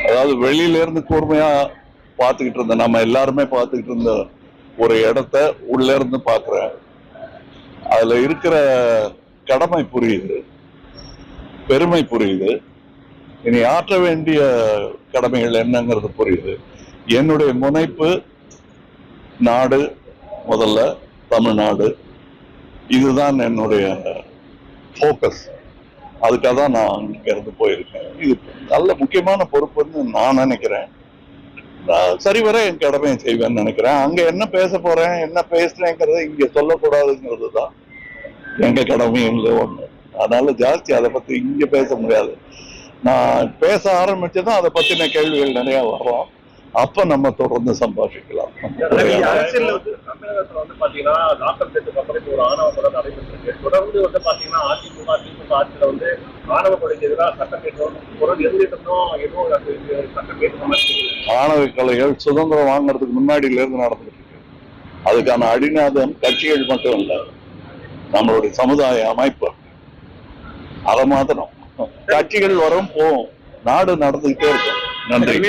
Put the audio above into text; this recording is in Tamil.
அதாவது வெளியில இருந்து கூர்மையா பார்த்துக்கிட்டு இருந்த நம்ம எல்லாருமே பார்த்துக்கிட்டு இருந்த ஒரு இடத்த உள்ள இருந்து பார்க்கிறேன். அதுல இருக்கிற கடமை புரியுது, பெருமை புரியுது, இனி ஆற்ற வேண்டிய கடமைகள் என்னங்கிறது புரியுது. என்னுடைய முனைப்பு நாடு, முதல்ல தமிழ்நாடு, இதுதான் என்னுடைய போக்கஸ். அதுக்காக தான் நான் இங்க இருந்து போயிருக்கேன். இது நல்ல முக்கியமான பொறுப்புன்னு நான் நினைக்கிறேன். சரிவர என் கடமையை செய்வேன்னு நினைக்கிறேன். அங்க என்ன பேச போறேன், என்ன பேசுறேங்கிறத இங்க சொல்லக்கூடாதுங்கிறது தான் எங்க கடமையும் இல்லை ஒண்ணு. அதனால ஜாஸ்தி அதை பத்தி இங்க பேச முடியாது. நான் பேச ஆரம்பிச்சதும் அதை பத்தின கேள்விகள் நிறைய வரும். அப்ப நம்ம தொடர்ந்து சம்பாஷிக்கலாம். அரசியல் தமிழகத்துல வந்து பாத்தீங்கன்னா நாற்பத்தெட்டு அப்புறம் ஒரு ஆணவ கொலை நடைபெற்றிருக்கு. தொடர்ந்து வந்து பாத்தீங்கன்னா அதிமுக திமுக ஆட்சியில வந்து ஆணவ கொலைக்கு எதிராக சட்டம் கேட்கணும், குரல் எதிர்த்தோம், எதுவும் சட்டம் கேட்க மாதிரி. ஆணவ கொலைகள் சுதந்திரம் வாங்குறதுக்கு முன்னாடியில இருந்து நடந்துட்டு இருக்கு. அதுக்கான அடிநாதம் கட்சிகள் மட்டும் இல்ல, நம்மளுடைய சமுதாய அமைப்பு. அதை மாத்திரம் கட்சிகள் வரும் போகும், நாடு நடந்துகிட்டே இருக்கும். நன்றி.